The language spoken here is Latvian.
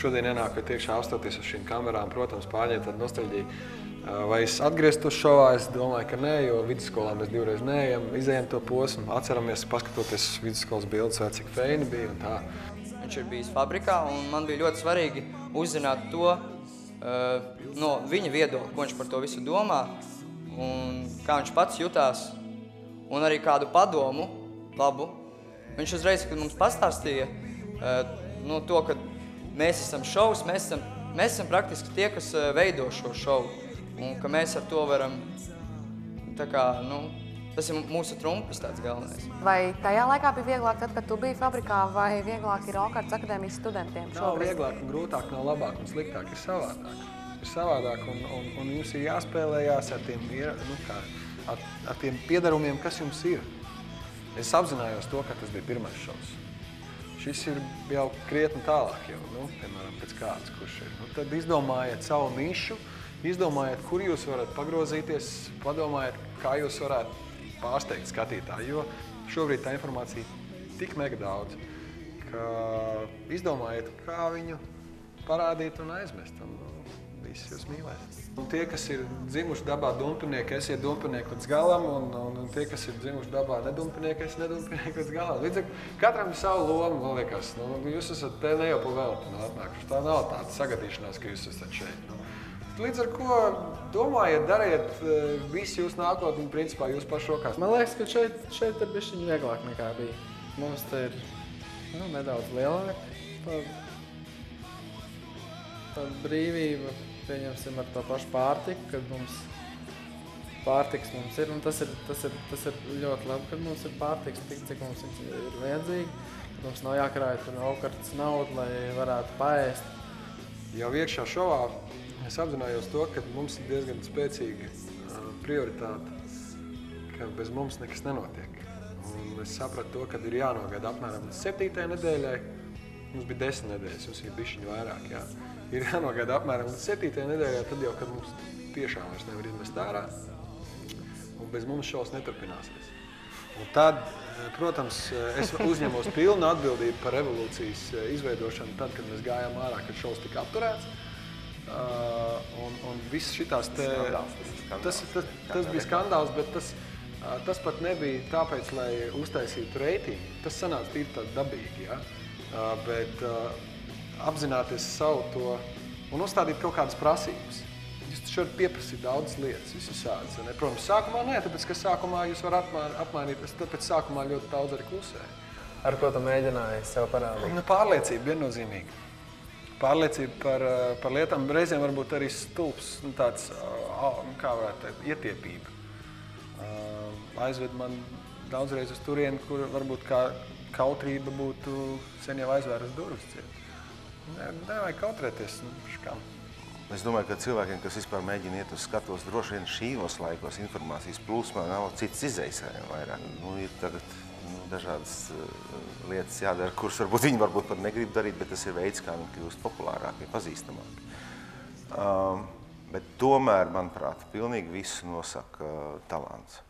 šodien ienākot iekšā, apstoties uz šīm kamerām, protams, pārņemt tādu nostalģiju. Vai es atgrieztos šovā? Es domāju, ka nē, jo vidusskolā mēs divreiz neejam, izējam to posmu, atceramies, paskatoties vidusskolas bildes, vai cik feini bija un tā. Viņš ir bijis fabrikā, un man bija ļoti svarīgi uzzināt to no viņa viedokļa, ko viņš par to visu domā, un kā viņš pats jutās, un arī kādu padomu labu. Viņš uzreiz, kad mums pastāstīja to, ka mēs esam šovs, mēs esam praktiski tie, kas veido šo šovu, un ka mēs ar to varam, tas ir mūsu trumpis tāds galvenais. Vai tajā laikā bija vieglāk tad, kad tu biji fabrikā, vai vieglāk ir Okartas akadēmijas studentiem šobrīd? Nav vieglāk un grūtāk, nav labāk un sliktāk, ir savādāk. Ir savādāk un jums ir jāspēlējās ar tiem piedarumiem, kas jums ir. Es apzinājos to, ka tas bija pirmais šovs. Šis ir jau krietni tālāk jau, piemēram, pēc kāds, kurš ir. Tad izdomājiet savu nišu, izdomājiet, kur jūs varat pagrozīties, padomājiet, kā jūs varētu pārsteigt skatītāju, jo šobrīd tā informācija tik mega daudz, ka izdomājiet, kā viņu parādīt un aizmest, un visi jūs mīlēs. Un tie, kas ir dzimuši dabā dumpinieki, esiet dumpinieki līdz galam, un tie, kas ir dzimuši dabā nedumpinieki, esiet nedumpinieki līdz galam. Līdz ar katram ir savu lomu, man liekas, jūs esat te ne jau pa velti atnākuši, tā nav tāda sagadīšanās, ka jūs esat šeit. Līdz ar ko domājiet, dariet visu jūsu nākotni, principā jūs paši rokās. Man liekas, ka šeit ir bišķiņ vieglāk nekā bija. Mums te ir nedaudz lielāk tā brīvība, pieņemsim ar to pašu pārtiku, kad mums pārtiks mums ir, un tas ir ļoti labi, kad mums ir pārtiks tik, cik mums ir vajadzīgi, kad mums nav jākrāj tur Okartas naudu, lai varētu paēst. Jau iekšā šovā es apzinājos to, ka mums ir diezgan spēcīga prioritāte, ka bez mums nekas nenotiek. Un es sapratu to, ka ir jānogaida apmēram līdz 7. nedēļai. Mums bija 10 nedēļas, mums ir bišķiņ vairāk, jā. Ir jānogaida apmēram līdz 7. nedēļai, tad jau, kad mums tiešām vairs nevar izmest ārā, un bez mums šovs neturpināsies. Un tad, protams, es uzņemos pilnu atbildību par revolūcijas izveidošanu tad, kad mēs gājām ārā, kad šovs tika apturēts. Un viss šitās te... Tas bija skandāls, bet tas pat nebija tāpēc, lai uztaisītu reitingu. Tas sanāca tīri tādi dabīgi, ja? Bet apzināties savu to un uzstādīt kaut kādas prasības. Jūs taču varat pieprasīt daudzas lietas, visu sādas. Protams, sākumā nē, tāpēc, ka sākumā jūs varat apmainīt, tāpēc sākumā ļoti daudz arī klusēja. Ar ko tu mēģināji sev parādīt? Pārliecība viennozīmīgi. Pārliecība par lietām, reizēm varbūt arī stulps, tāds, kā varētu teikt, ietiepība. Aizved man daudzreiz uz turieni, kur varbūt kā kautrība būtu sen jau aizvēras durvis ciet. Nevajag kautrēties, škam. Es domāju, ka cilvēkiem, kas vispār mēģina iet uz skatos, droši vien šīnos laikos informācijas plūsmā nav cits izeisējumi vairāk. Ir tagad dažādas lietas jādara, kuras viņi varbūt pat negrib darīt, bet tas ir veids, kā viņi kļūst populārāki, pazīstamāki. Bet tomēr, manuprāt, pilnīgi visu nosaka talants.